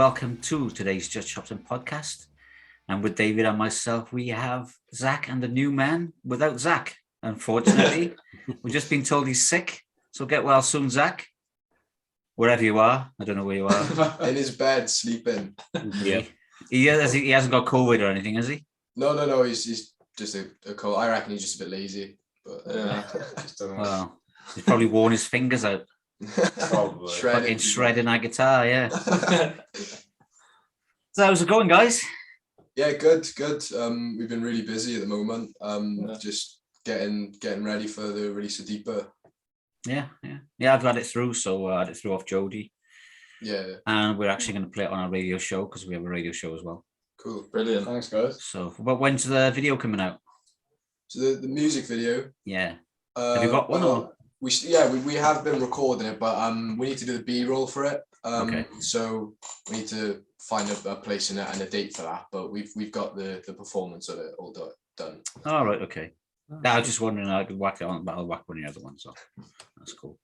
welcome to today's Just Chopsing Podcast. And with David and myself, we have Zach and the new man without Zach. Unfortunately, we've just been told he's sick. So get well soon, Zach. Wherever you are. I don't know where you are. In his bed, sleeping. Yeah. He hasn't got COVID or anything, has he? No. He's just a cold. I reckon he's just a bit lazy. But well, he's probably worn his fingers out. Probably. Shredding that guitar, yeah. So how's it going, guys? Yeah, good. We've been really busy at the moment. Just getting ready for the release of Deeper. Yeah. I've had it through, so I had it through off Jody. Yeah. And we're actually going to play it on our radio show because we have a radio show as well. Cool, brilliant. Thanks, guys. So, but when's the video coming out? So the music video. Yeah. Have you got one? Or? We have been recording it, but we need to do the B-roll for it. Okay. So we need to find a place in it and a date for that. But we've got the performance of it all done. All right. Okay. I was just wondering, I could whack it on, but I'll whack one of the other ones. So that's cool.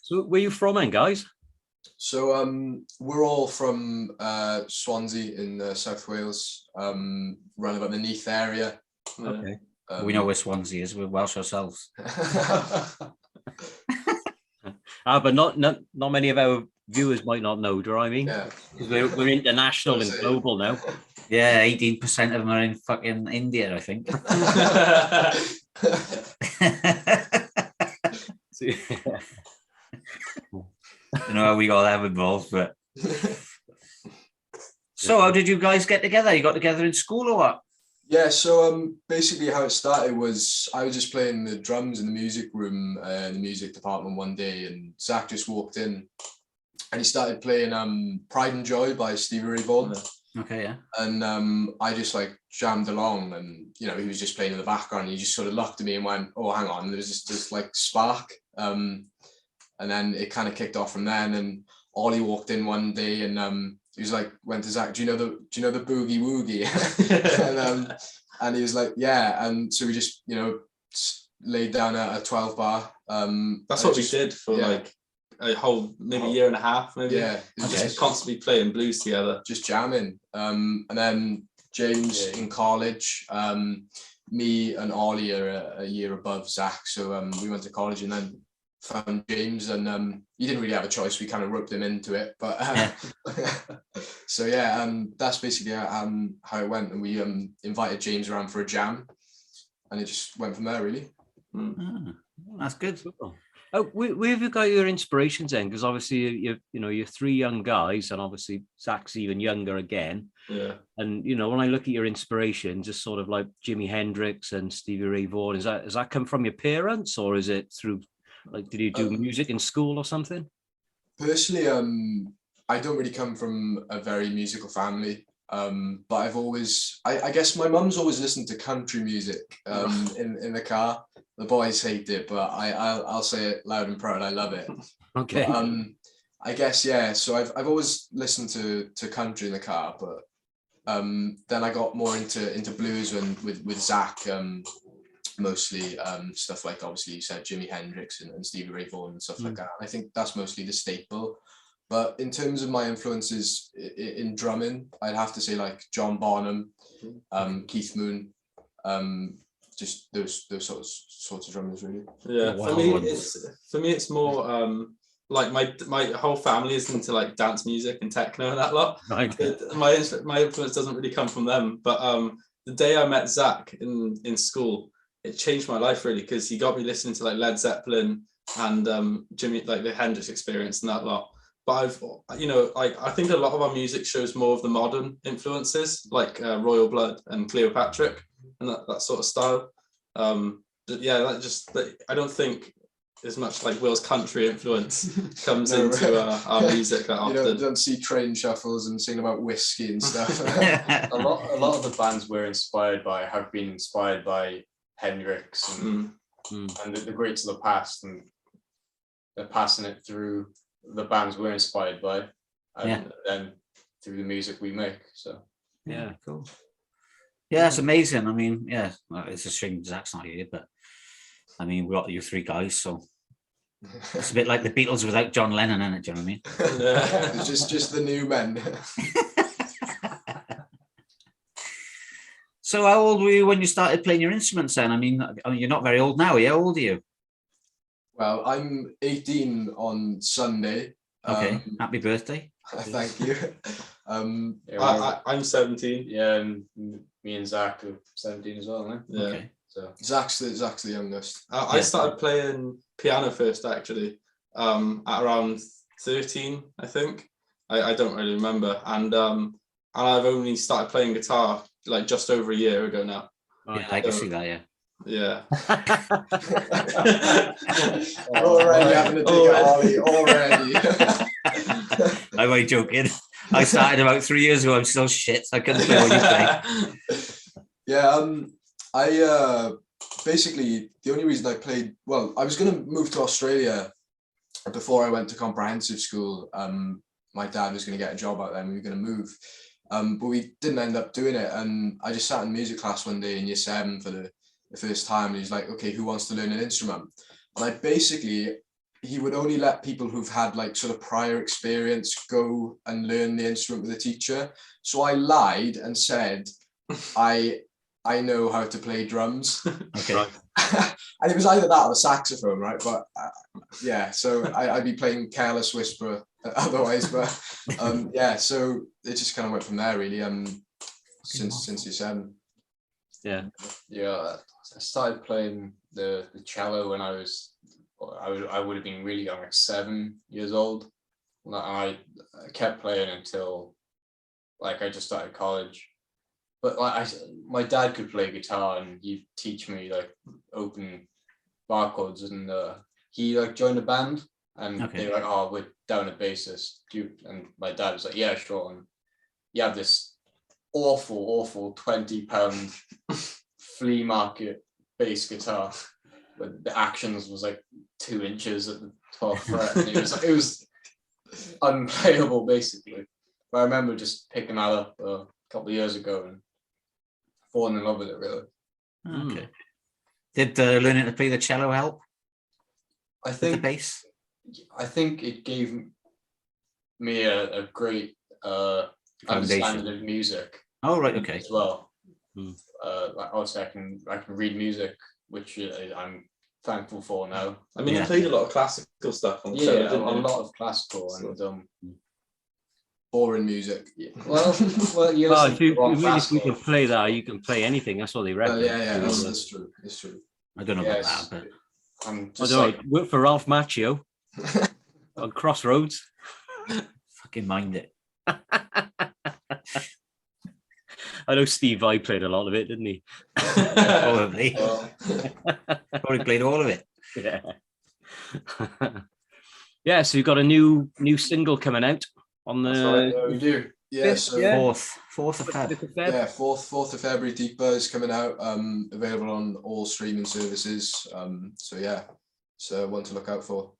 So where are you from, then, guys? So we're all from Swansea in South Wales, round about the Neath area. Okay. We know where Swansea is. We're Welsh ourselves. But not many of our viewers might not know. Do you know what I mean? Yeah. Because we're international and global now. Yeah, 18% of them are in fucking India, I think. You know how we got that involved, but so how did you guys get together? You got together in school or what? Yeah, so basically how it started was I was just playing the drums in the music room in the music department one day, and Zach just walked in and he started playing Pride and Joy by Stevie Ray Vaughan. Okay, yeah. And I just like jammed along, and he was just playing in the background, and he just sort of looked at me and went, "Oh, hang on," there was just this like spark. And then it kind of kicked off from then, and Ollie walked in one day and he was like, went to Zach, do you know the boogie woogie? and he was like, yeah. And so we just, laid down a 12 bar. That's what we did for like a whole maybe year and a half, maybe. Yeah. Just constantly playing blues together. Just jamming. And then James in college, me and Ollie are a year above Zach. So we went to college and then found James, and he didn't really have a choice. We kind of roped him into it, but so that's basically how it went. And we invited James around for a jam, and it just went from there, really. That's good. Where have you got your inspirations then? Because obviously you're three young guys, and obviously Zach's even younger again. Yeah. And when I look at your inspiration, just sort of like Jimi Hendrix and Stevie Ray Vaughan, has that come from your parents, or is it through? Like, did you do music in school or something? Personally, I don't really come from a very musical family, but I've always, I guess my mum's always listened to country music in the car. The boys hate it, but I'll say it loud and proud. I love it. Okay. I guess, yeah. So I've always listened to country in the car, but then I got more into blues with Zach. Mostly stuff like, obviously you said Jimi Hendrix and Stevie Ray Vaughan and stuff like that. I think that's mostly the staple. But in terms of my influences in drumming, I'd have to say like John Bonham, Keith Moon, just those sorts of drummers, really. Yeah, for me it's more like my whole family is into like dance music and techno and that lot. Right. My influence doesn't really come from them. But the day I met Zach in school, it changed my life really, because he got me listening to like Led Zeppelin and Jimmy, like the Hendrix Experience and that lot. But I think a lot of our music shows more of the modern influences, like Royal Blood and Cleopatra and that sort of style. I don't think as much like Will's country influence comes into our music that often. You don't see train shuffles and sing about whiskey and stuff. a lot of the bands we're inspired by have been inspired by Hendrix and the greats of the past, and they're passing it through the bands we're inspired by, and then through the music we make. So cool. Yeah, it's amazing. I mean, it's a shame Zach's not here, but I mean, we got you three guys, so It's a bit like the Beatles without John Lennon in it. Do you know what I mean? Yeah. It's just the new men. So how old were you when you started playing your instruments then? I mean, you're not very old now. How old are you? Well, I'm 18 on Sunday. Okay. Happy birthday. Thank you. I'm 17. Yeah, and me and Zach are 17 as well, man. Yeah. Okay. So Zach's the youngest. I started playing piano first, actually, at around 13, I think. I don't really remember. And I've only started playing guitar like just over a year ago now. Yeah, I can see that, yeah. Yeah. Already having to dig at Ollie, already. I'm only joking. I started about 3 years ago. I'm still shit. I couldn't play what you play. Yeah, I basically, the only reason I played, well, I was going to move to Australia before I went to comprehensive school. My dad was going to get a job out there and we were going to move. But we didn't end up doing it. And I just sat in music class one day in year 7 for the first time. And he's like, okay, who wants to learn an instrument? And he would only let people who've had like sort of prior experience go and learn the instrument with a teacher. So I lied and said, I know how to play drums. Okay. And it was either that or a saxophone, right? But yeah, so I'd be playing Careless Whisper otherwise. But yeah, so it just kind of went from there, really. Since year 7. Yeah. yeah, I started playing the cello when I would have been really young, like 7 years old. And I kept playing until like I just started college. But like my dad could play guitar and he'd teach me like open bar chords, and he like joined a band and they were like, oh, we're down a bassist. And my dad was like, yeah, sure. And you have this awful £20 flea market bass guitar, but the actions was like 2 inches at the 12th fret. And it was unplayable basically. But I remember just picking that up a couple of years ago and falling in love with it, really. Okay. Did learning to play the cello help? I The think bass? I think it gave me a great understanding of music. Oh, right, okay. As well. Mm. Like obviously I can read music, which I'm thankful for now. I mean, Yeah. you played a lot of classical stuff on the show, Yeah, a didn't you? lot of classical and Boring music. well, you Well, listen if you to rock really classical. can play that, you can play anything. That's what they reckon. Yeah, that's true. It's true. I don't know about that, but I'm I just don't know. Work for Ralph Macchio on Crossroads. fucking mind it. I know Steve Vai played a lot of it, didn't he? Probably. well, Probably played all of it. Yeah. Yeah, so you've got a new single coming out on that's the right, we do. Yeah, so Yeah. 4th of Feb. yeah, 4th of February, Deeper is coming out. Available on all streaming services. So yeah, so one to look out for.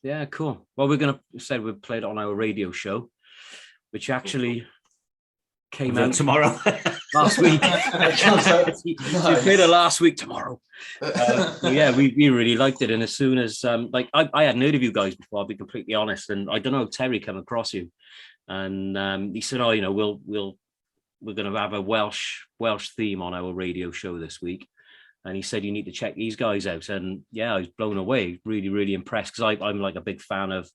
Yeah, cool. Well, we're gonna say we played it on our radio show, which actually came out tomorrow. last week. We played it last week tomorrow. So yeah, we really liked it, and as soon as like I hadn't heard of you guys before, I'll be completely honest, and I don't know, Terry came across you, and he said, oh, you know, we're going to have a Welsh theme on our radio show this week, and he said you need to check these guys out, and yeah, I was blown away, really impressed, because I'm like a big fan of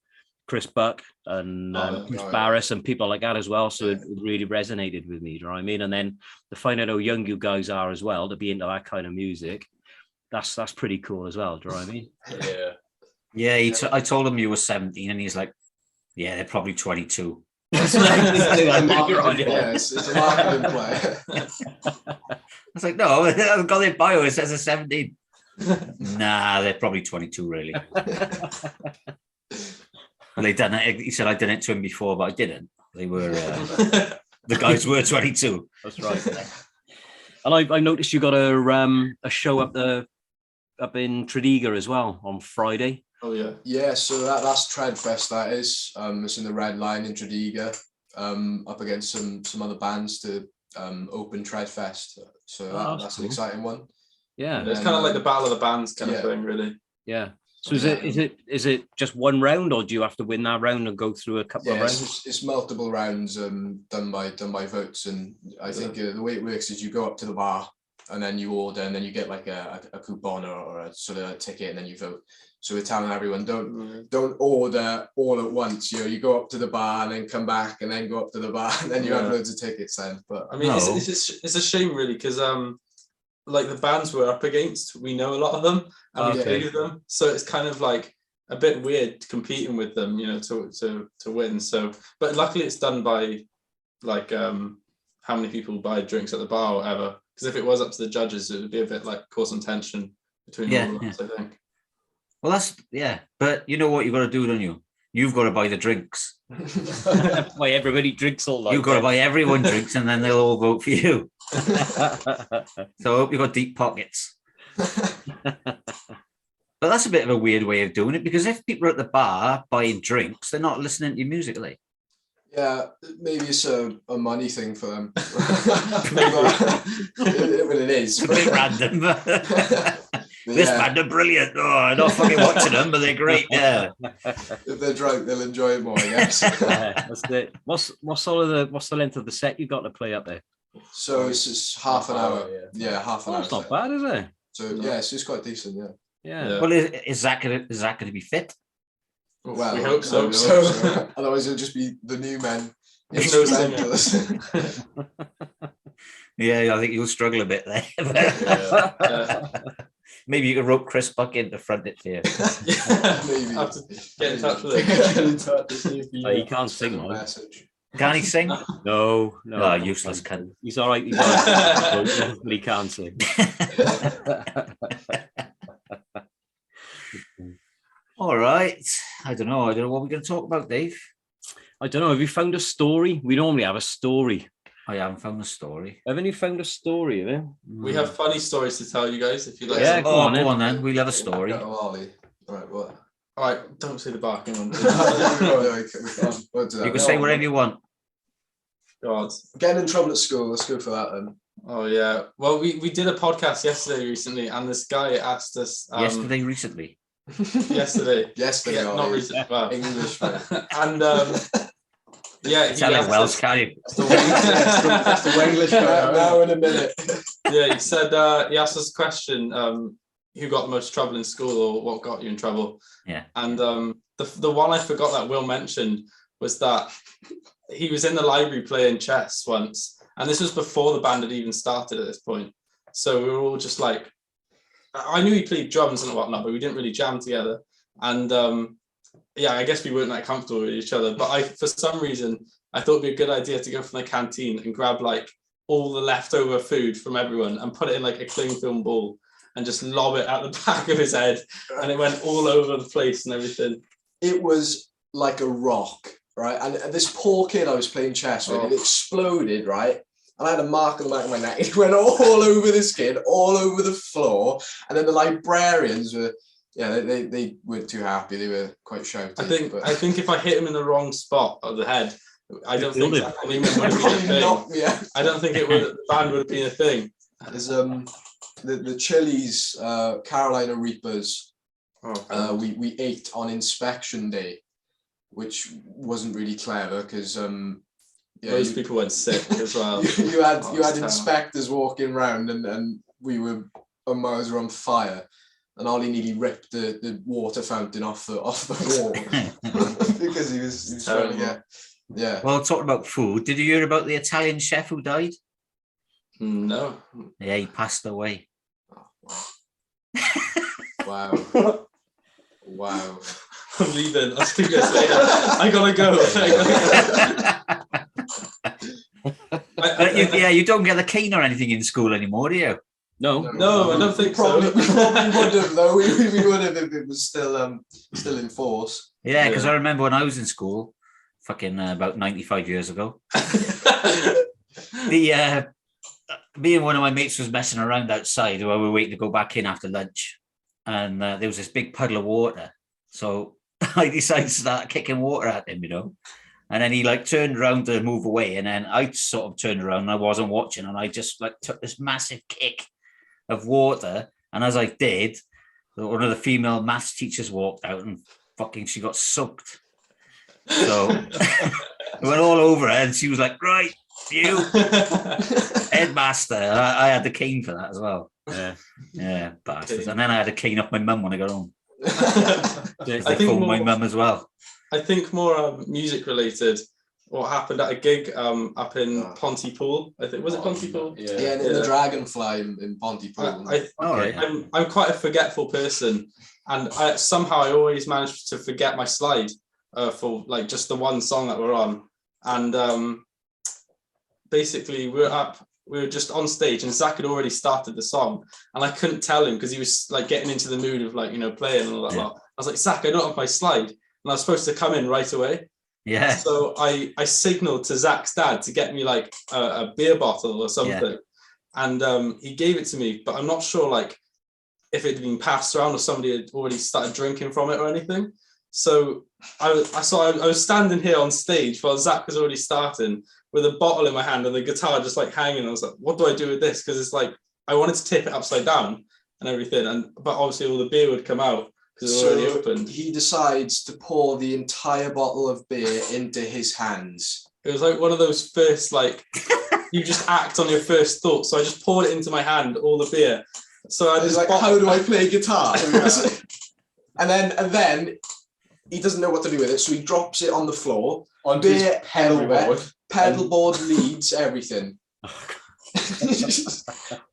Chris Buck and Chris Barris and people like that as well, so it really resonated with me, do you know what I mean? And then to find out how young you guys are as well, to be into that kind of music, that's pretty cool as well, do you know what I mean? Yeah. Yeah, I told him you were 17, and he's like, yeah, they're probably 22. It's a marketing play. I was like, no, I've got their bio, it says they're 17. Nah, they're probably 22, really. Well, they done it. He said I did it to him before, but I didn't. They were the guys were 22. That's right. Yeah. And I noticed you got a show up in Tredegar as well on Friday. Oh yeah. Yeah, so that's Treadfest. That is. It's in the Red Line in Tredegar. Up against some other bands to open Treadfest. So that's cool. an exciting one. Yeah. It's kind of like the Battle of the Bands kind of Yeah. thing, really. Yeah. So is it just one round, or do you have to win that round and go through a couple of rounds? It's multiple rounds done by votes, and I think the way it works is you go up to the bar and then you order, and then you get like a coupon or a sort of a ticket, and then you vote. So we're telling everyone, don't order all at once. You go up to the bar and then come back and then go up to the bar and then you have loads of tickets then. But I mean, it's a shame really, because like the bands we're up against, we know a lot of them and we play with them, so it's kind of like a bit weird competing with them, to win. So, but luckily it's done by like how many people buy drinks at the bar or whatever. Because if it was up to the judges, it would be a bit like cause some tension between all of us, I think. Well, but you know what you've got to do, don't you? You've got to buy the drinks. Buy everybody drinks all night. You've got to buy everyone drinks, and then they'll all vote for you. So I hope you've got deep pockets. But that's a bit of a weird way of doing it, because if people are at the bar buying drinks, they're not listening to your music, are they? Yeah, maybe it's a money thing for them. It is. It's a bit random. This band are brilliant. Oh, I'm not fucking watching them, but they're great. Yeah. If they're drunk, they'll enjoy it more, I guess. That's it. What's the length of the set you got to play up there? So it's just half an hour. Yeah, half an hour. That's not bad, is it? So yeah, it's just quite decent. Yeah. Well, is Zach going to be fit? Well, we hope so. Otherwise, it'll just be the new men. Yeah, I think you'll struggle a bit there. Maybe you can rope Chris Buck in to front it for you. Maybe. Have to get in touch with him. He can't sing, man. Can he sing? No. Oh, useless cunt. He's all right. But he can't sing. All right. I don't know what we're going to talk about, Dave. I don't know. Have you found a story? We normally have a story. I haven't found a story. Haven't you found a story, have you? We have funny stories to tell you guys if you like. Yeah, Go on then. We'll have a story. All right, what? All right, don't say the barking one. You can say whatever you want. God. Getting in trouble at school. Let's go for that then. Oh yeah. Well, we did a podcast yesterday recently, and this guy asked us. Recently. Yesterday. Yesterday. Yeah, not recently. Well. English. And yeah, Tell it Welsh, can you? That's the Wenglish guy. Now in a minute. Yeah, he said he asked us a question. Who got the most trouble in school, or what got you in trouble? Yeah. And the one I forgot that Will mentioned was that he was in the library playing chess once, and this was before the band had even started at this point. So we were all just like, I knew he played drums and whatnot, but we didn't really jam together. And yeah, I guess we weren't that comfortable with each other. But for some reason, I thought it'd be a good idea to go from the canteen and grab like all the leftover food from everyone and put it in like a cling film ball and just lob it at the back of his head, and it went all over the place and everything. It was like a rock, right? And this poor kid I was playing chess with, it exploded, right? And I had a mark on the back of my neck. It went all over this kid, all over the floor. And then the librarians were, they weren't too happy. They were quite shouty. I think if I hit him in the wrong spot of the head, I don't think that would have been a thing. I don't think the band would have been a thing. There's the Chili's Carolina Reapers. We ate on inspection day, which wasn't really clever because most people went sick as well. You had inspectors walking around, and our mouths were on fire, and Ollie nearly ripped the water fountain off the wall because he was trying to get. Yeah. Well, talking about food, did you hear about the Italian chef who died? No. Yeah, he passed away. Wow. Wow. I'm leaving. I'll speak to you later. I gotta go. You don't get the cane or anything in school anymore, do you? No, I don't think so. We probably would have, though. We would have if it was still in force. Yeah, because I remember when I was in school, fucking about 95 years ago, me and one of my mates was messing around outside while we were waiting to go back in after lunch, and there was this big puddle of water. So I decided to start kicking water at him, and then he like turned around to move away, and then I sort of turned around and I wasn't watching, and I just like took this massive kick of water, and as I did, one of the female maths teachers walked out and fucking she got soaked. So it went all over her, and she was like, "Right, you headmaster." I had the cane for that as well. Yeah, bastards. And then I had to cane up my mum when I got home. They phoned my mum as well. I think more music related. What happened at a gig up in Pontypool? I think was it Pontypool? Yeah, in the Dragonfly in Pontypool. I'm quite a forgetful person, and somehow I always managed to forget my slide for like just the one song that we're on, and basically we were just on stage, and Zach had already started the song, and I couldn't tell him because he was like getting into the mood of like playing and all that lot. I was like, Zach, I don't have my slide, and I was supposed to come in right away. Yeah. So I signaled to Zach's dad to get me like a beer bottle or something, and he gave it to me, but I'm not sure like if it had been passed around or somebody had already started drinking from it or anything. So I was standing here on stage while Zach was already starting with a bottle in my hand and the guitar just like hanging. I was like, what do I do with this? Because it's like I wanted to tip it upside down and everything, but obviously all the beer would come out. So already opened. He decides to pour the entire bottle of beer into his hands. It was like one of those first, like, you just act on your first thought. So I just poured it into my hand, all the beer. So I was like, how do I play guitar? and then he doesn't know what to do with it. So he drops it on the floor. On beer pedalboard leads, everything.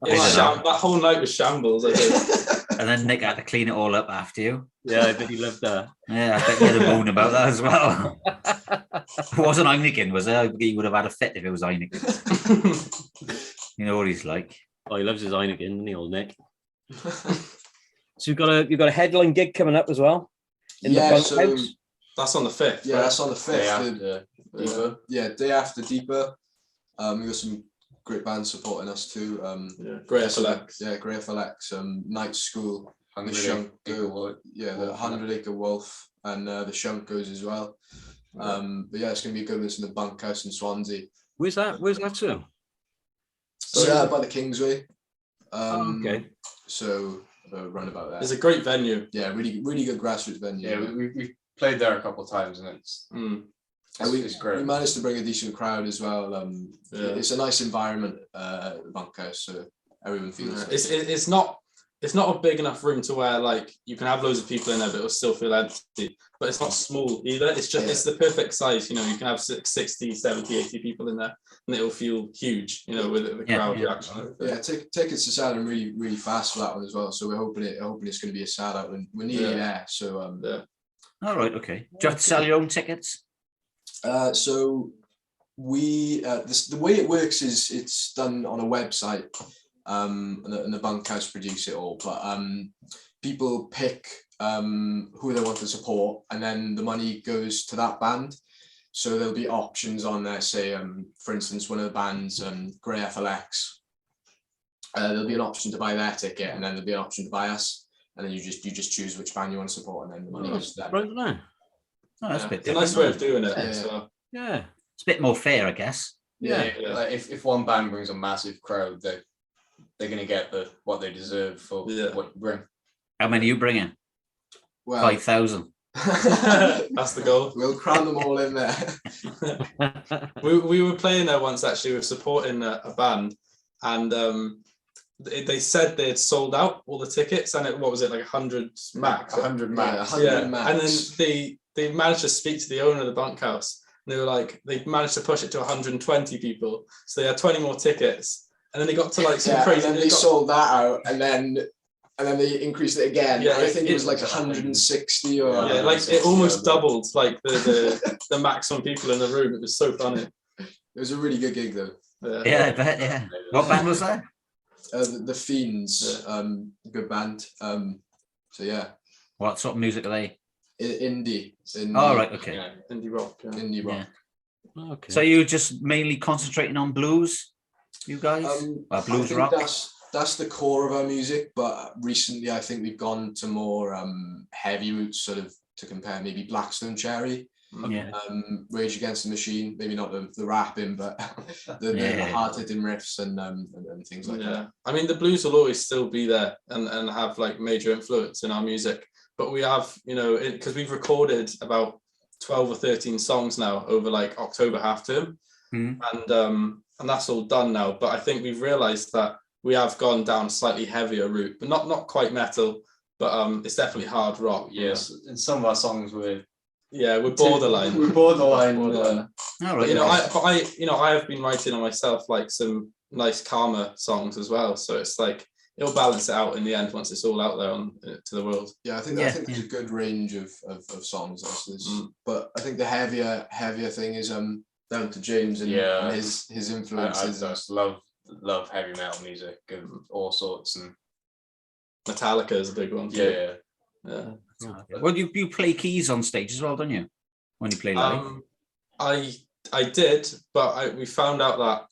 That whole night was shambles, I think. And then Nick had to clean it all up after you. Yeah, I bet he loved that. Yeah, I bet he had a moan about that as well. It wasn't Heineken, was it? He would have had a fit if it was Heineken. You know what he's like. Oh, he loves his Heineken, doesn't he, old Nick? So you've got a headline gig coming up as well. So that's on the 5th. Yeah, that's on the 5th. Day after Day after Deeper. Deeper. We got some great bands supporting us too. Grey FLX. Yeah, Grey FLX. Night School. The 100 Shunk. The 100 Acre Wolf, and the Shunk goes as well. But yeah, it's gonna be good. It's in the Bunkhouse in Swansea. Where's that to? So by the Kingsway. Okay. So run about that. It's a great venue. Yeah, really good grassroots venue. Yeah, we played there a couple of times, and it's great. We managed to bring a decent crowd as well. It's a nice environment at the Bunkhouse, so everyone feels. It's not a big enough room to where like you can have loads of people in there, but it'll still feel empty. But it's not small either. It's just it's the perfect size. You can have 60, 70, 80 people in there, and it'll feel huge. With the crowd reaction. Yeah, tickets are selling really, really fast for that one as well. So we're hoping it's going to be a sellout, and we're nearly there. So All right, okay. Do you have to sell your own tickets? So we the way it works is it's done on a website, and the Bunkhouse produce it all. But people pick who they want to support, and then the money goes to that band. So there'll be options on there. Say, for instance, one of the bands, Grey FLX. There'll be an option to buy their ticket, and then there'll be an option to buy us, and then you just choose which band you want to support, and then the money goes to them. Right now. Oh, that's a bit It's a nice way of doing it. Yeah. So. Yeah. It's a bit more fair, I guess. Yeah. Like if one band brings a massive crowd, they're going to get what they deserve for what you bring. How many are you bringing? Well, 5,000. That's the goal. We'll cram them all in there. we were playing there once actually. We were supporting a band, and they said they had sold out all the tickets, and what was it, like 100 max? 100 max. 100 max. And then they managed to speak to the owner of the Bunkhouse, and they were like, they managed to push it to 120 people, so they had 20 more tickets, and then they got to like some crazy. And then they sold that out, and then they increased it again. Yeah, I think it was like 160 or like it almost doubled like the maximum people in the room. It was so funny. It was a really good gig though. Yeah, I bet. Yeah. What band was that? The Fiends, good band. So yeah. What sort of music are they? Indie. Oh, right, okay. Yeah. Indie rock. Yeah. Indie rock. Yeah. Okay. So you're just mainly concentrating on blues, you guys? Blues I think rock? That's the core of our music, but recently I think we've gone to more heavy roots, sort of to compare maybe Blackstone Cherry. Yeah. Rage Against the Machine, maybe not the rapping, but the hard-hitting riffs and things like that. I mean, the blues will always still be there and have like major influence in our music, but we have, you know, because we've recorded about 12 or 13 songs now over like October half term, and that's all done now. But I think we've realized that we have gone down a slightly heavier route, but not quite metal, but it's definitely hard rock. Yes, in some of our songs we're borderline. We're borderline. All right. But, you know, I have been writing on myself like some nice calmer songs as well. So it's like it'll balance it out in the end once it's all out there to the world. Yeah, I think there's a good range of songs. But I think the heavier thing is down to James and his influences. I just love heavy metal music of all sorts, and Metallica is a big one too. Yeah. Well, you play keys on stage as well, don't you? When you play live? I did, but we found out that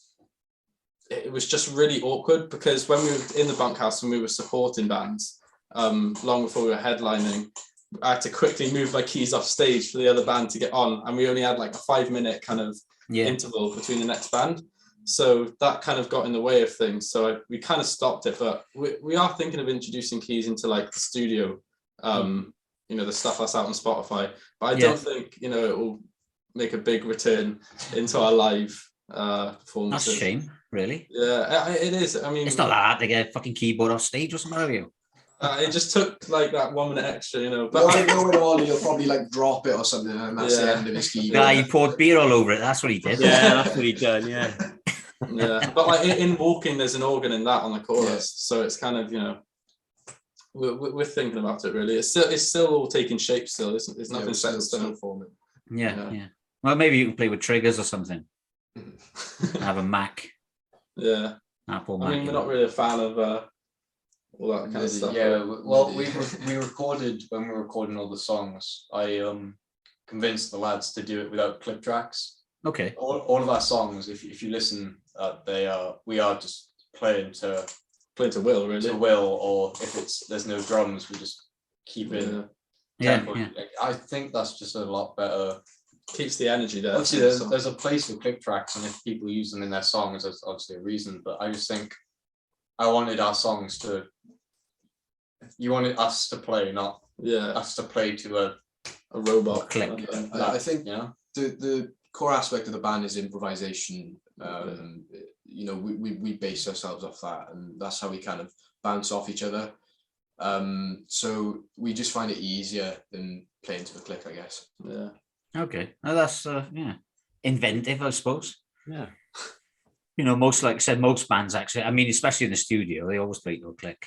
it was just really awkward because when we were in the bunkhouse and we were supporting bands, long before we were headlining, I had to quickly move my keys off stage for the other band to get on, and we only had like a 5-minute kind of interval between the next band. So that kind of got in the way of things. So we kind of stopped it, but we are thinking of introducing keys into like the studio, you know, the stuff that's out on Spotify. But I don't think, you know, it will make a big return into our live performances. That's a shame, really. Yeah, it is. I mean, it's not that hard to get a fucking keyboard off stage. What's the matter with you? It just took like that 1 minute extra, you know. But you'll probably like drop it or something, and that's the end of his keyboard. Yeah, he poured beer all over it. That's what he did. Yeah, that's what he done. Yeah. Yeah, but like in Walking, there's an organ in that on the chorus, so it's kind of, you know, we're thinking about it really. It's still all taking shape. Still, it's nothing set in stone for me. Yeah. Well, maybe you can play with triggers or something. Have a Mac. Yeah. Apple I Mac. mean, we're not really a fan of all that kind of stuff. Yeah. Well, we recorded when we were recording all the songs. I convinced the lads to do it without clip tracks. Okay. All of our songs, if you listen, we are just playing to will, really. To will, or if there's no drums, we just keep it. Yeah. I think that's just a lot better. Keeps the energy there. Obviously, there's a place for click tracks, and if people use them in their songs, there's obviously a reason. But I just think I wanted our songs to. You wanted us to play, not us to play to a robot click. I think the core aspect of the band is improvisation. You know, we base ourselves off that, and that's how we kind of bounce off each other. So we just find it easier than playing to a click, I guess. Yeah. Okay. Now that's inventive, I suppose. Yeah. You know, most bands actually. I mean, especially in the studio, they always play to a click.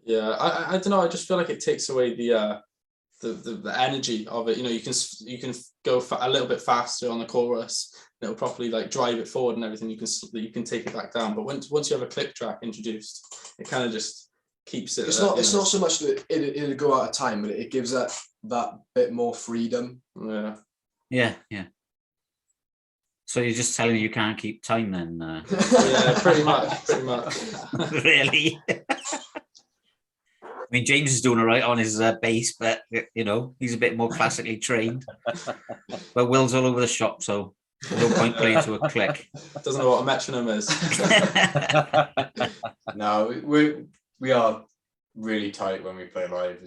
Yeah, I don't know. I just feel like it takes away the energy of it. You know, you can go a little bit faster on the chorus. And it'll properly like drive it forward and everything. You can take it back down. But once you have a click track introduced, it kind of just keeps it. It's not so much that it'll go out of time, but it gives that bit more freedom. Yeah. So you're just telling me you can't keep time then? Yeah, pretty much. Really? I mean, James is doing all right on his bass, but you know he's a bit more classically trained. But Will's all over the shop, so no point playing to a click. Doesn't know what a metronome is. No, we are really tight when we play live.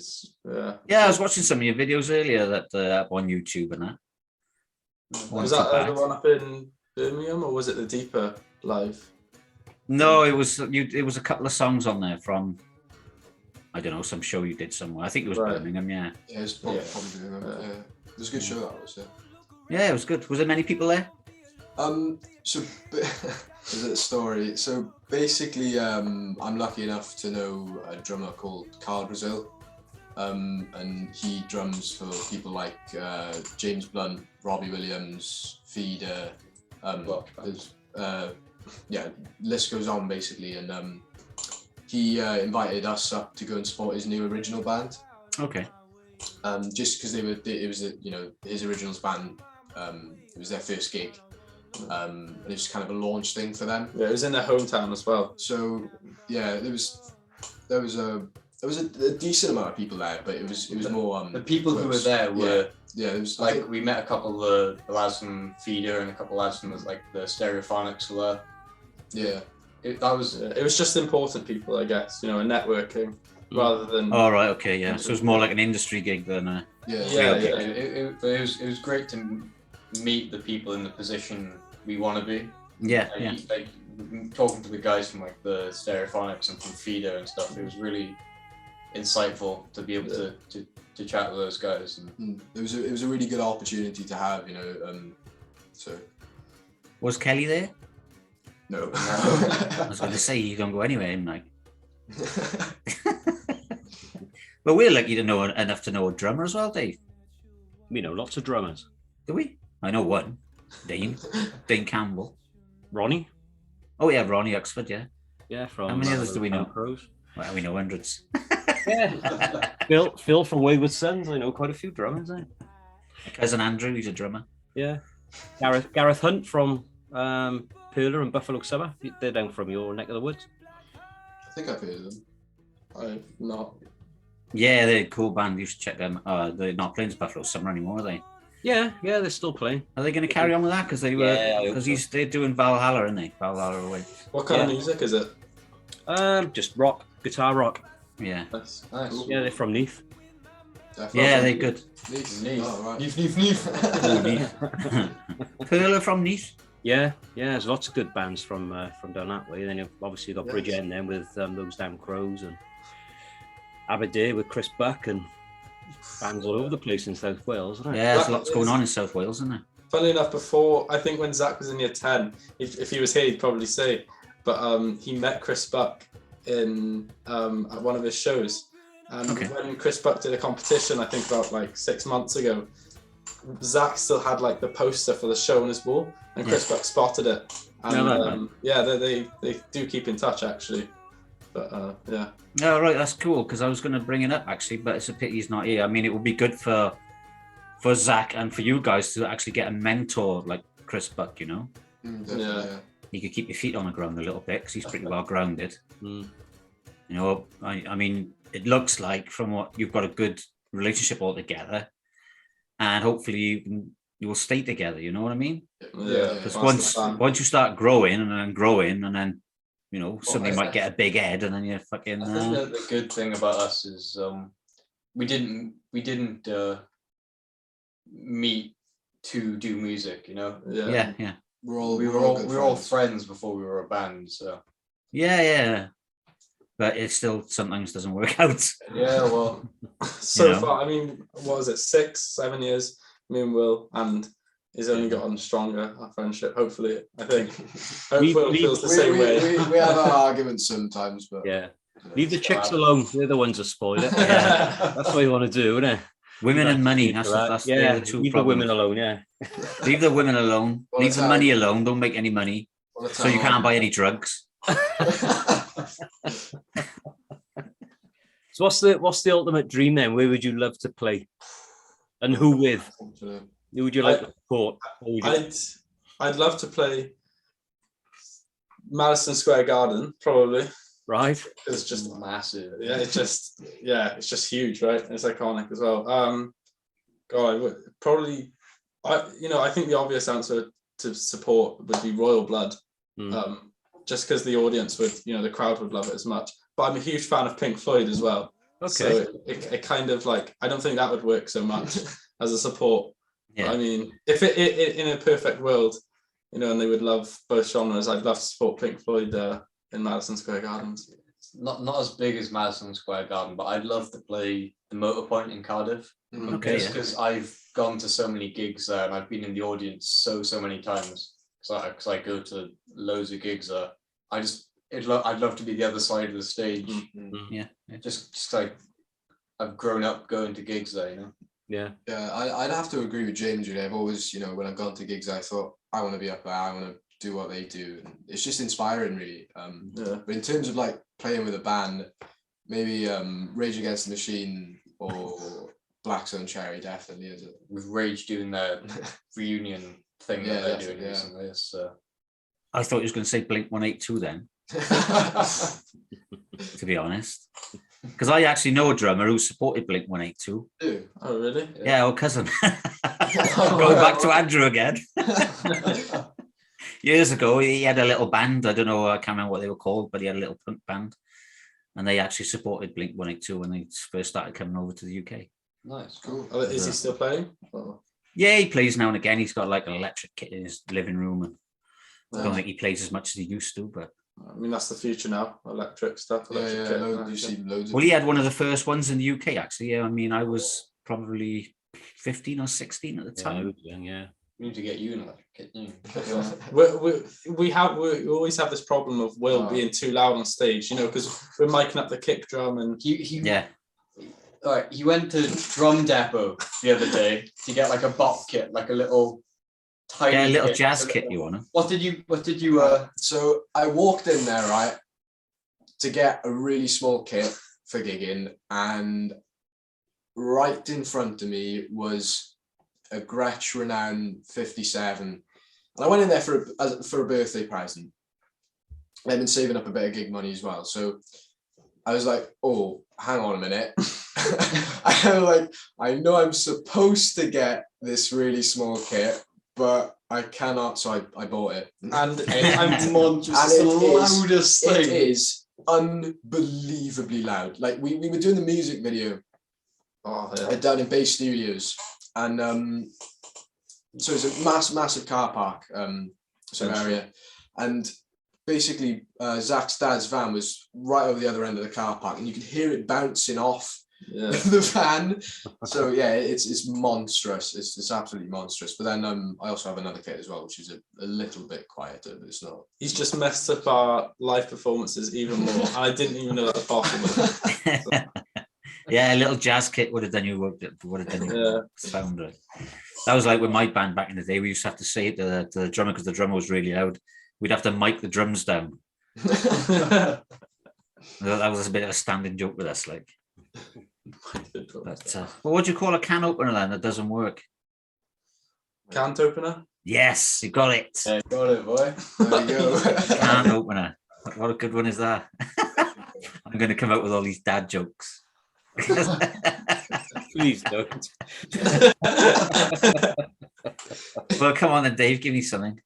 Yeah, I was watching some of your videos earlier that up on YouTube and that. Was that the one up in Birmingham, or was it the deeper live? No, it was a couple of songs on there from, I don't know, some show you did somewhere. I think it was Birmingham, yeah. Yeah, it was probably Birmingham. Yeah. It was a good show, that was, Yeah, it was good. Was there many people there? So there's a story. So basically, I'm lucky enough to know a drummer called Carl Brazil, and he drums for people like James Blunt, Robbie Williams, Feeder. List goes on basically, and he invited us up to go and support his new original band. Okay. Just because it was his originals band. It was their first gig, and it was kind of a launch thing for them. Yeah, it was in their hometown as well. So yeah, there was a there was a decent amount of people there, but it was more the people who were there were it was like we met a couple of the lads from Feeder and a couple of lads from like the Stereophonics were. Yeah. It was just important people, I guess, you know, and networking rather than. Oh right, okay, yeah. So it's more like an industry gig than a. It was great to meet the people in the position we want to be. Yeah, Like talking to the guys from like the Stereophonics and from Feeder and stuff. It was really insightful to be able to chat with those guys. And it was a really good opportunity to have, you know. So. Was Kelly there? No. I was going to say you don't go anywhere, I'm like. But we're lucky to know enough to know a drummer as well, Dave. We know lots of drummers. Do we? I know one. Dane Campbell. Ronnie? Oh yeah, Ronnie Oxford, yeah. Yeah, from. How many others do we know? Crows. Well, we know hundreds. Yeah. Phil from Wayward Sons. I know quite a few drummers. My cousin Andrew, he's a drummer. Yeah. Gareth Hunt from Perla and Buffalo Summer. They're down from your neck of the woods. I think I've heard of them. I've not. Yeah, they're a cool band. You should check them. They're not playing Buffalo Summer anymore, are they? Yeah, they're still playing. Are they going to carry on with that? Because they were, they're doing Valhalla, aren't they? Valhalla away. What kind of music is it? Just rock, guitar rock. Yeah. That's nice. Cool. Yeah, they're from Neath. Definitely. Yeah, they're good. Neath. Oh, right. Neath. Perla from Neath. Yeah, there's lots of good bands from down that way. Then you've obviously got Bridge End then with those Damn Crows and Aberdare with Chris Buck and bands all over the place in South Wales, isn't it? Yeah, there's lots going on in South Wales, isn't there? Funnily enough, before, I think when Zach was in year 10, if he was here, he'd probably say, but he met Chris Buck in at one of his shows. And when Chris Buck did a competition, I think about like 6 months ago, Zach still had like the poster for the show on his wall, and Chris Buck spotted it. And they do keep in touch actually. But yeah. Oh, right, that's cool, because I was going to bring it up actually, but it's a pity he's not here. I mean, it would be good for Zach and for you guys to actually get a mentor like Chris Buck, you know? Yeah. He could keep your feet on the ground a little bit because he's pretty well grounded. You know, I mean, it looks like from what you've got a good relationship altogether, and hopefully you will stay together. You know what I mean? Yeah. Because once you start growing and then you know somebody might get a big head and then you're fucking. I think that the good thing about us is we didn't meet to do music. You know? Yeah. We were all friends before we were a band. So. Yeah. But it still sometimes doesn't work out. Yeah, well. Far, I mean, what was it, 6-7 years, me and Will, and it's only gotten stronger, our friendship, hopefully, I think. Will feels the same way. We have our arguments sometimes, but... Yeah. Leave the chicks alone. They're the ones that spoil it. Yeah. That's what you want to do, isn't it? Women and money. That's the two leave problems. the women alone, yeah. Leave the women alone. Leave the money alone. Don't make any money. So you can't buy any drugs. So what's the ultimate dream then? Where would you love to play, and who with? Who would you like to support? I'd love to play Madison Square Garden, probably. Right. It's just massive. Yeah, it's just huge, right? And it's iconic as well. God, I would probably. I think the obvious answer to support would be Royal Blood. Just because the audience would, the crowd would love it as much. But I'm a huge fan of Pink Floyd as well. Okay. So it kind of like, I don't think that would work so much as a support. Yeah. But I mean, if it in a perfect world, and they would love both genres, I'd love to support Pink Floyd in Madison Square Gardens. Not as big as Madison Square Garden, but I'd love to play the Motorpoint in Cardiff. Okay. Just because I've gone to so many gigs there and I've been in the audience so many times. Because I go to loads of gigs there. I'd love to be the other side of the stage. Yeah. Just like I've grown up going to gigs there, Yeah. Yeah, I'd have to agree with James. I've always, when I've gone to gigs, I thought I want to be up there. I want to do what they do. And it's just inspiring, really. But in terms of like playing with a band, maybe Rage Against the Machine or Black Stone Cherry definitely is it. With Rage doing their reunion thing that they're doing recently. So. I thought you was going to say Blink-182 then. To be honest. Because I actually know a drummer who supported Blink 182. Do. Oh, really? Yeah, our cousin. Going back to Andrew again. Years ago, he had a little band. I don't know, I can't remember what they were called, but he had a little punk band. And they actually supported Blink 182 when they first started coming over to the UK. Nice. Cool. Oh, is he still playing? Oh. Yeah, he plays now and again. He's got like an electric kit in his living room. And I don't Yeah. think he plays as much as he used to, but... I mean, that's the future now, electric stuff. Electric kit. You see loads of Well, he had one of the first ones in the UK, actually. Yeah, I mean, I was probably 15 or 16 at the time. Yeah. We need to get you an electric kit. We always have this problem of Will being too loud on stage, you know, because we're miking up the kick drum and He went to Drum Depot the other day to get like a bop kit, like a little tiny Yeah, a little kit, jazz kit you want. What did you So I walked in there, right, to get a really small kit for gigging, and right in front of me was a Gretsch Renown 57. And I went in there for a birthday present. I've been saving up a bit of gig money as well. So I was like, oh, hang on a minute. I know I'm supposed to get this really small kit, but I cannot, so I bought it. and I'm monstrous. And It's the loudest it thing. is unbelievably loud. Like we were doing the music video down in Bay Studios, and so it's a massive car park area, and basically Zach's dad's van was right over the other end of the car park, and you could hear it bouncing off the van. So yeah, it's monstrous. It's absolutely monstrous. But then I also have another kit as well, which is a little bit quieter, but it's not. he's just messed up our live performances even more. I didn't even know that was possible. Yeah, a little jazz kit would have done you found it. That was like with my band back in the day. We used to have to say it to the drummer, because the drummer was really loud. We'd have to mic the drums down. That was a bit of a standing joke with us, like. But what do you call a can opener then that doesn't work? Can't opener? Yes, you got it. Yeah, got it, boy. There you go. Can opener. What a good one is that? I'm going to come out with all these dad jokes. Please don't. Well, come on then, Dave. Give me something.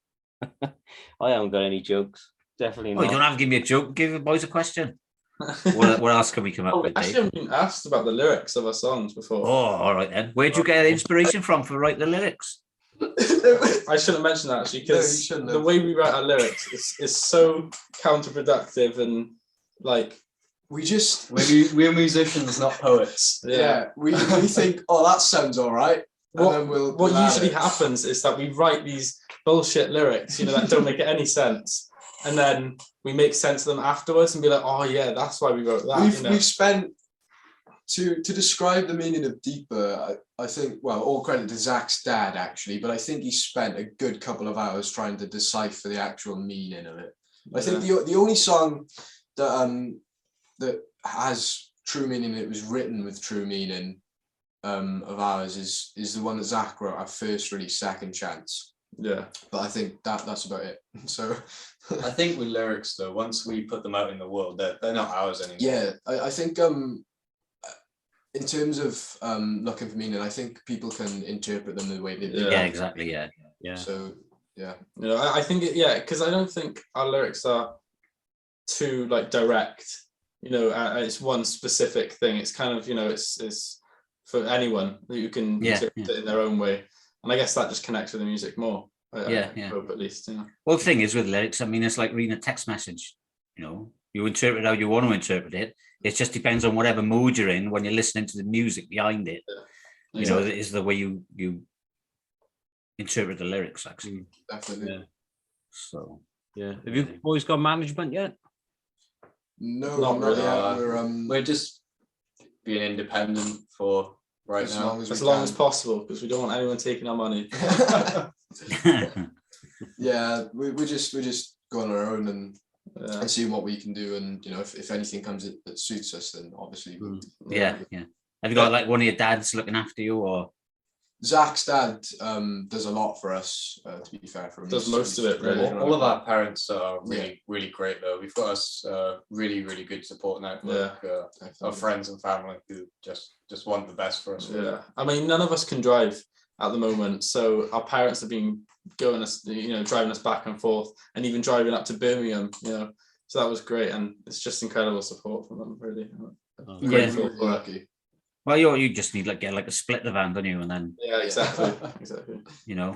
I haven't got any jokes. Definitely Oh, not. you don't have to give me a joke. Give the boys a question. What else can we come up with, Actually, Dave? I've been asked about the lyrics of our songs before. Oh, all right then. Where'd you get the inspiration from for write the lyrics? I shouldn't mention that actually, No, you because shouldn't the have. way we write our lyrics is so counterproductive and like We're musicians, not poets. we think, oh, that sounds all right. And then What usually happens is that we write these bullshit lyrics, you know, that don't make any sense, and then we make sense of them afterwards and be like, oh yeah, that's why we wrote that. We've spent to describe the meaning of deeper. I think, well, all credit to Zach's dad actually, but I think he spent a good couple of hours trying to decipher the actual meaning of it. I think the only song that has true meaning, it was written with true meaning of ours, is the one that Zach wrote, our first release, Second Chance. Yeah, but I think that's about it. So I think with lyrics though, once we put them out in the world, they're not ours anymore. Yeah, I think in terms of looking for meaning, I think people can interpret them the way they do. Yeah, exactly. Yeah. So yeah, you know, I think because I don't think our lyrics are too like direct. You know, it's one specific thing. It's kind of, you know, it's for anyone who can interpret it in their own way. And I guess that just connects with the music more. I hope at least. Yeah. Well, the thing is with lyrics, I mean, it's like reading a text message. You know, you interpret how you want to interpret it. It just depends on whatever mood you're in when you're listening to the music behind it. Yeah. You know, it is the way you interpret the lyrics, actually. Definitely. Yeah. So yeah. Have you boys got management yet? No, Not not really. yet. We're just being independent for right now. As long as possible, because we don't want anyone taking our money. Yeah, we're just going on our own and seeing what we can do, and you know, if anything comes that suits us, then obviously yeah. Have you got like one of your dads looking after you, or? Zach's dad does a lot for us, to be fair. For him. Does most of it, really. All of our parents are really great though. We've got us really good support network of friends and family who just want the best for us. Yeah, I mean, none of us can drive at the moment, so our parents have been driving us back and forth, and even driving up to Birmingham. So that was great, and it's just incredible support from them. Really, Grateful, lucky. Well, you just need get a split the van, don't you? And then exactly.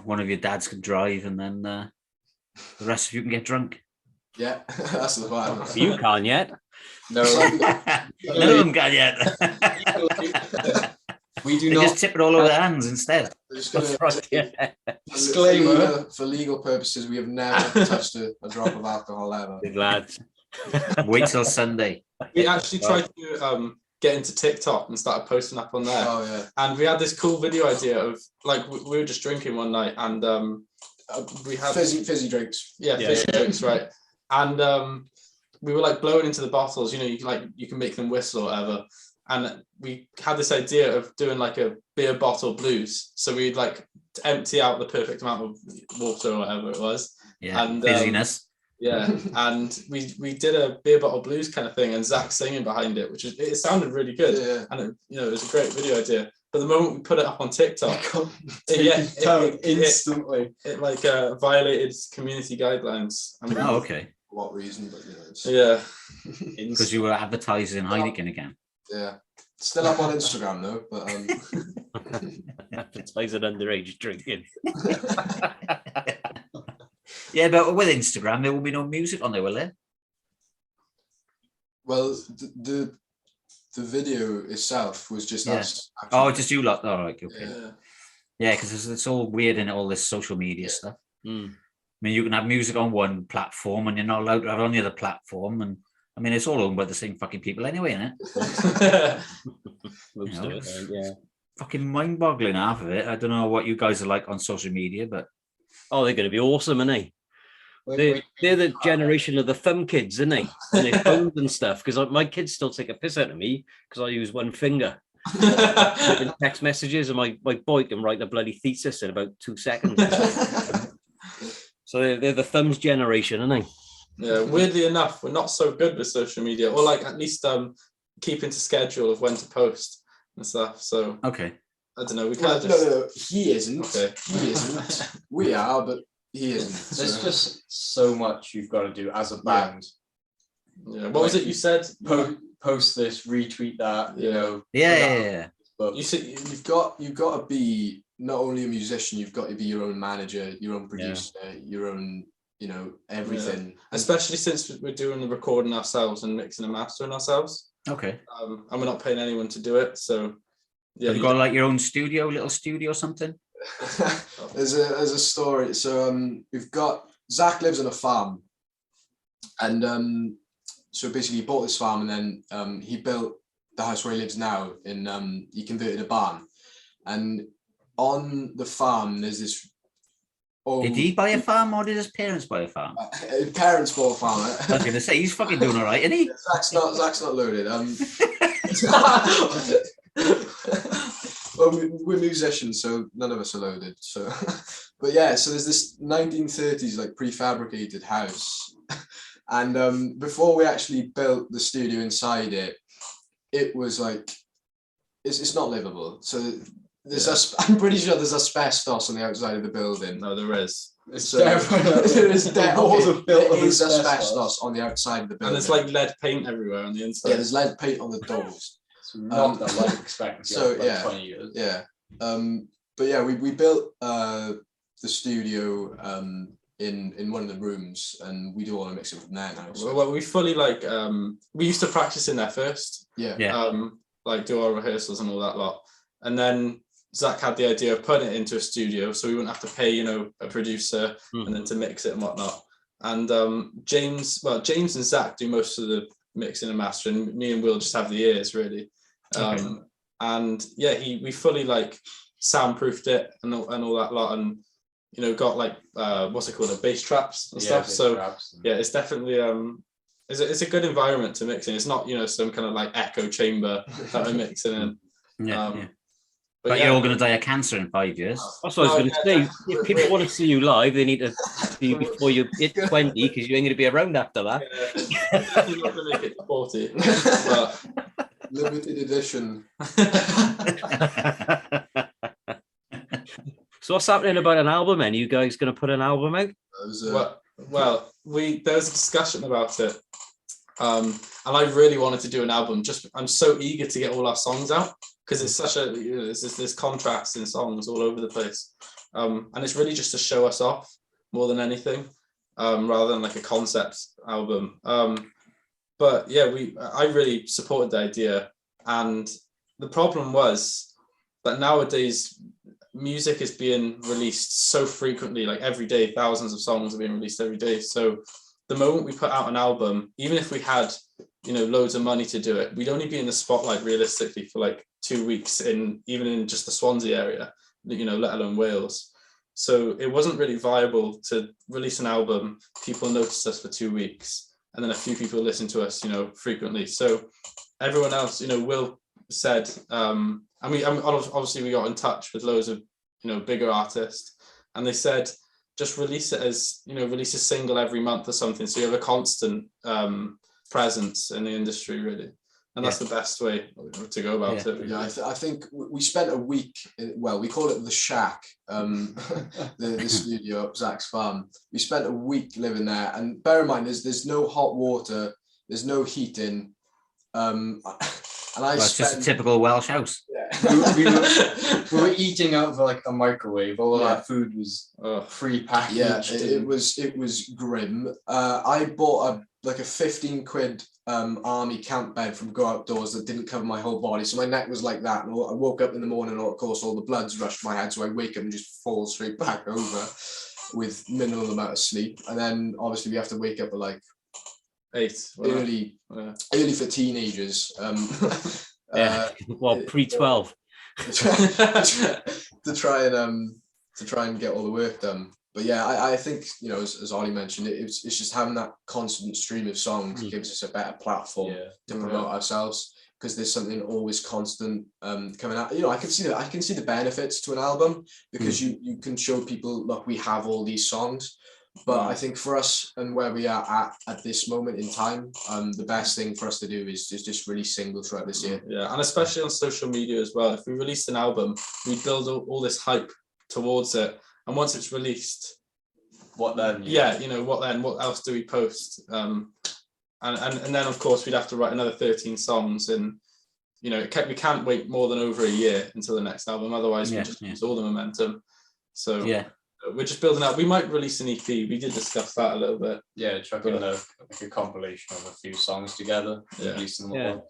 One of your dads can drive, and then the rest of you can get drunk. Yeah, that's the plan. You can't yet. No, None of them can yet. we do they not. Just tip it all over their hands instead. That's right. Yeah. Disclaimer. For legal purposes, we have never touched a drop of alcohol ever. Big lads. Wait till Sunday. We actually tried to get into TikTok and started posting up on there. Oh yeah. And we had this cool video idea of we were just drinking one night, and we had fizzy drinks. Fizzy drinks, right? And we were blowing into the bottles. You can make them whistle or whatever. And we had this idea of doing a beer bottle blues. So we'd empty out the perfect amount of water or whatever it was. Yeah. And fizziness. yeah, and we did a beer bottle blues kind of thing, and Zach singing behind it, it sounded really good. Yeah. And it was a great video idea. But the moment we put it up on TikTok, instantly. It violated community guidelines. I mean, okay. For what reason? But Because you were advertising Heineken again. Yeah. Still up on Instagram though, but Advertising underage drinking. Yeah, but with Instagram, there will be no music on there, will there? Well, the video itself was just us. Oh, just you lot. All right, okay. Yeah. Yeah, because it's all weird in all this social media stuff. Mm. I mean, you can have music on one platform and you're not allowed to have it on the other platform. And I mean, it's all owned by the same fucking people anyway, isn't it? Most of it, yeah. Fucking mind-boggling, half of it. I don't know what you guys are like on social media, but... Oh, they're going to be awesome, aren't they? They're the generation of the thumb kids, aren't they? And their phones and stuff. Because my kids still take a piss out of me because I use one finger. Text messages, and my boy can write a bloody thesis in about 2 seconds. So they're the thumbs generation, aren't they? Yeah, weirdly enough, we're not so good with social media, or at least keeping to schedule of when to post and stuff. So okay, I don't know. We No, he isn't. Okay. He isn't. We are, but he isn't. There's just so much you've got to do as a band. Yeah. What was it you said? Post this, retweet that. Yeah. But you've got to be not only a musician, you've got to be your own manager, your own producer, your own, everything. Yeah. Especially since we're doing the recording ourselves and mixing and mastering ourselves. Okay. And we're not paying anyone to do it, so yeah. Have you got your own little studio or something? There's a story. So we've got Zach lives on a farm, and so basically he bought this farm, and then he built the house where he lives now. He converted a barn, and on the farm there's this. Did he buy a farm or did his parents buy a farm? His parents bought a farm. I was going to say he's fucking doing all right, isn't he? Zach's not loaded. Well, we're musicians, so none of us are loaded. So, but yeah, so there's this 1930s prefabricated house, and before we actually built the studio inside it, it was it's not livable. So I'm pretty sure there's asbestos on the outside of the building. No, there is. There is asbestos on the outside of the building, and there's lead paint everywhere on the inside. Yeah, there's lead paint on the doors. Not the life expectancy. So 20 years. Yeah. But yeah, we built the studio in one of the rooms, and we do all the mixing from there now. So. Well, we fully we used to practice in there first. Yeah. Do our rehearsals and all that lot, and then Zach had the idea of putting it into a studio, so we wouldn't have to pay a producer and then to mix it and whatnot. And James and Zach do most of the mixing and mastering. Me and Will just have the ears really. Okay. And yeah, we fully soundproofed it and all that lot, and got what's it called, bass traps and stuff. So yeah, it's definitely it's a good environment to mix in. It's not some kind of echo chamber that we're mixing in. But yeah, you're all going to die of cancer in 5 years. That's what I was going to say. If people want to see you live, they need to see you before you hit 20, because you ain't going to be around after that. Yeah, definitely not going to make it to 40. But Limited edition. So what's happening about an album, then? You guys going to put an album out? Well, there was a discussion about it. And I really wanted to do an album. I'm so eager to get all our songs out, because it's such there's contrasts in songs all over the place. And it's really just to show us off more than anything, rather than like a concept album. But yeah, I really supported the idea. And the problem was that nowadays music is being released so frequently, like every day, thousands of songs are being released every day. So the moment we put out an album, even if we had, loads of money to do it, we'd only be in the spotlight realistically for like 2 weeks even in just the Swansea area, let alone Wales. So it wasn't really viable to release an album, people notice us for 2 weeks, and then a few people listen to us, frequently. So everyone else, Will said, obviously we got in touch with loads of, bigger artists, and they said, just release it as, release a single every month or something, so you have a constant presence in the industry, really. And that's the best way to go about it. Yeah, I think we spent a week, we call it the shack, the studio at Zach's farm. We spent a week living there, and bear in mind, there's no hot water, there's no heating, It's just a typical Welsh house. Yeah. we were eating out of like a microwave. All of our food was pre-packaged. Yeah, it was grim. I bought a 15 quid army camp bed from Go Outdoors that didn't cover my whole body, so my neck was like that. And I woke up in the morning, and of course all the blood's rushed to my head, so I wake up and just fall straight back over with minimal amount of sleep. And then obviously we have to wake up at like 8 early for teenagers. Pre-12 to try and get all the work done. But yeah, I think, as Ollie mentioned, it's just having that constant stream of songs gives us a better platform to promote ourselves, because there's something always constant coming out. I can see the benefits to an album, because you can show people, look, we have all these songs. But I think for us and where we are at this moment in time, the best thing for us to do is just release singles throughout this year. Yeah, and especially on social media as well. If we released an album, we build all this hype towards it, and once it's released, what then? What then? What else do we post? And then of course we'd have to write another 13 songs, and we can't wait more than over a year until the next album. Otherwise, we just lose all the momentum. So we're just building up. We might release an EP. We did discuss that a little bit. Yeah, chucking a compilation of a few songs together. Releasing them all.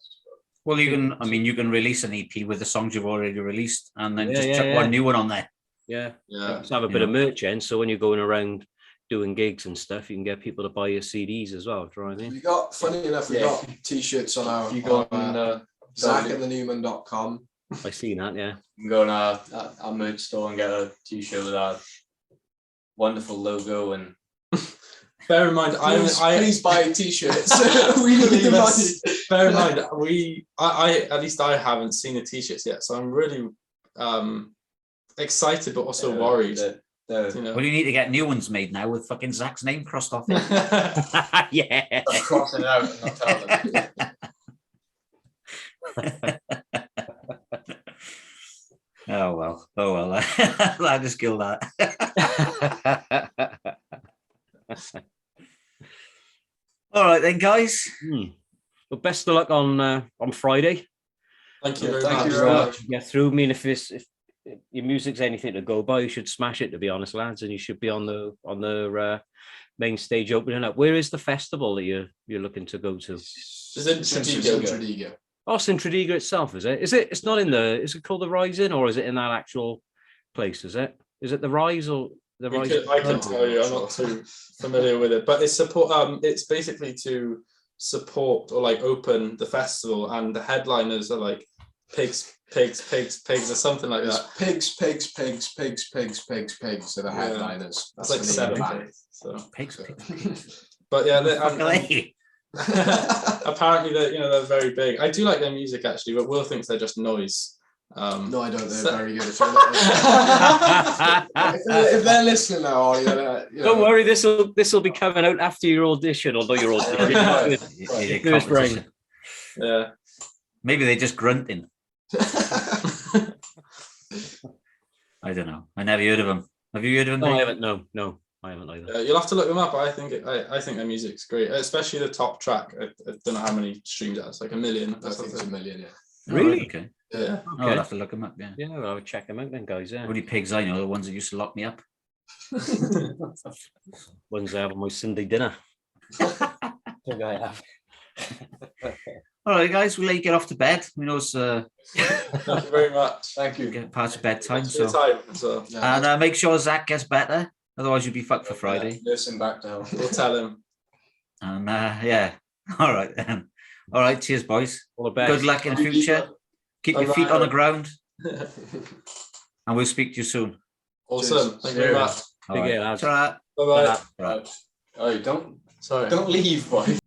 Well, you can release an EP with the songs you've already released, and then chuck one new one on there. Yeah. Just have a bit of merch in, so when you're going around doing gigs and stuff, you can get people to buy your CDs as well. Do you know what I mean? Funny enough, we got t-shirts on our. You go on ZachAndTheNewman.com. I seen that. Yeah. You can go on our merch store and get a t-shirt with our wonderful logo. And bear in mind, please buy t-shirts. We need the money. Bear in mind, at least I haven't seen the t-shirts yet, so I'm really excited, but also worried. Well, you need to get new ones made now with fucking Zach's name crossed off it. Yeah. I'm crossing it out and not telling them. Oh well. I just killed that. All right then, guys. Well, best of luck on Friday. Thank you very much. Get through. I mean, if your music's anything to go by, you should smash it, to be honest, lads, and you should be on the main stage opening up. Where is the festival that you're looking to go to? Is it Tredegar? Oh, it's in Tredegar itself, is it? It's not in is it called the Rising, or is it in that actual place? Is it the Rise or the Rise? I can tell you, I'm not too familiar with it, but it's it's basically to support or like open the festival, and the headliners are like pigs or something like that. Pigs are the headliners. That's like 7 days. So Pigs. But yeah, apparently they're very big. I do like their music actually, but Will thinks they're just noise. No, I don't. They're So- very good. If they're listening now, Ollie, then, Don't worry, this will be coming out after your audition, although your audition. Yeah, First competition. Yeah. Maybe they're just grunting. I don't know. I never heard of them. Have you heard of them? No, I Dave? haven't. No, I haven't either. You'll have to look them up. I think their music's great, especially the top track. I don't know how many streams it has, like 1 million. I think it's 1 million. Yeah. Oh, right, Really? okay. Yeah. Oh, I'll have to look them up. Yeah. Yeah, well, I would check them out then, guys. Yeah. The only pigs I know are the ones that used to lock me up. Ones I have on my Sunday dinner. Think I have. All right, guys, we'll let you get off to bed. We know it's Thank you very much. Thank you. getting past bedtime. Thanks for your So, time. So Yeah. and make sure Zach gets better. Otherwise, you'll be fucked for Friday. Listen back to hell. we'll tell him. And yeah, all right then. All right, cheers, boys. All the best. Good luck in the future. Keep your feet on the ground, Awesome. and we'll speak to you soon. Thank you very much. All Big right. air, lads. Bye Ta-ra. bye. Right. Oh, don't Sorry. leave, boy.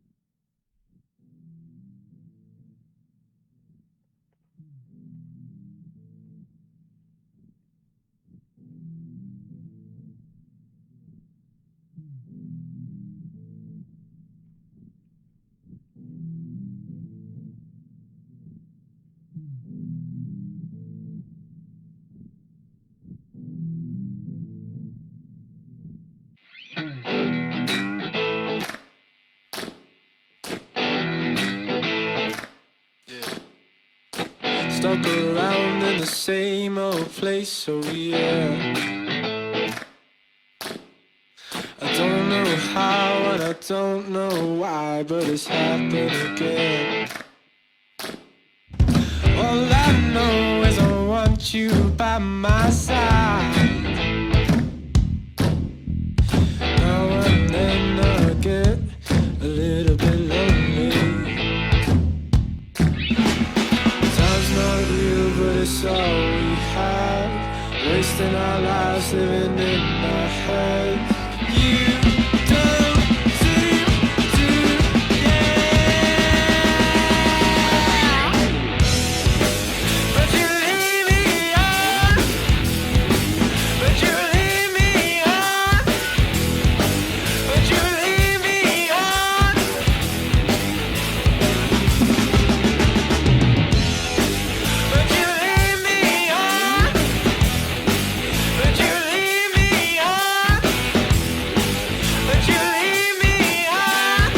Stuck around in the same old place, so yeah. I don't know how and I don't know why, but it's happened again. All I know is I want you by my side. Now and then I get a little bit lonely. Time's not real, but it's all we have. Wasting our lives living in our heads. You don't seem to care, but you leave me on. But you leave me on. But you leave me on. But you leave me on. But you leave me on. But you leave me on.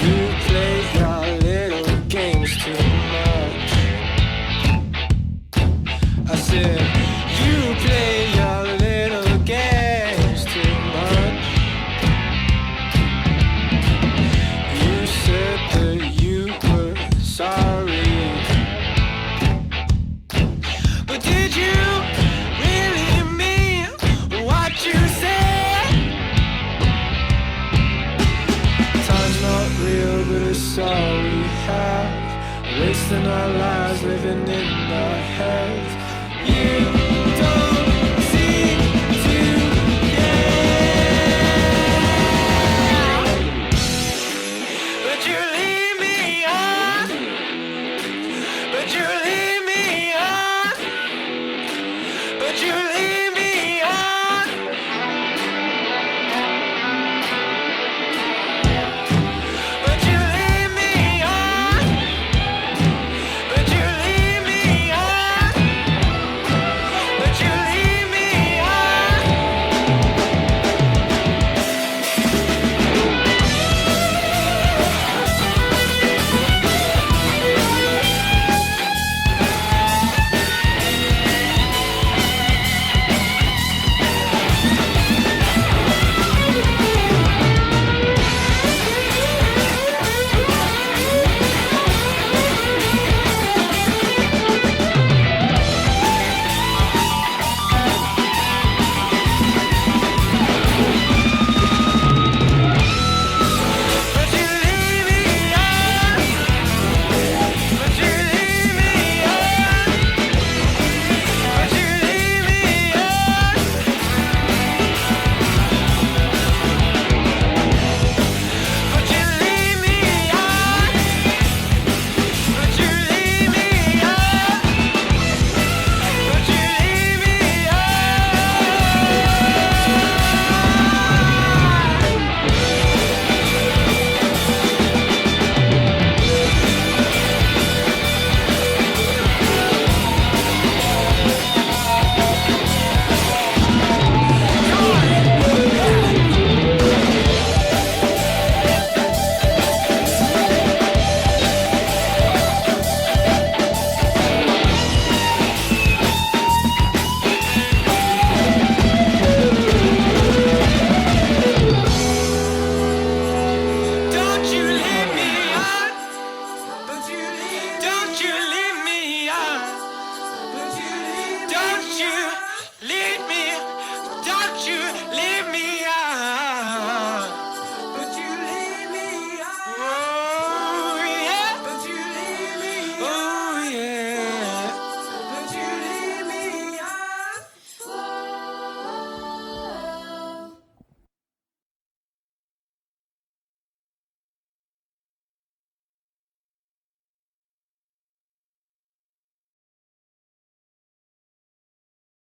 You play your little games too much. I said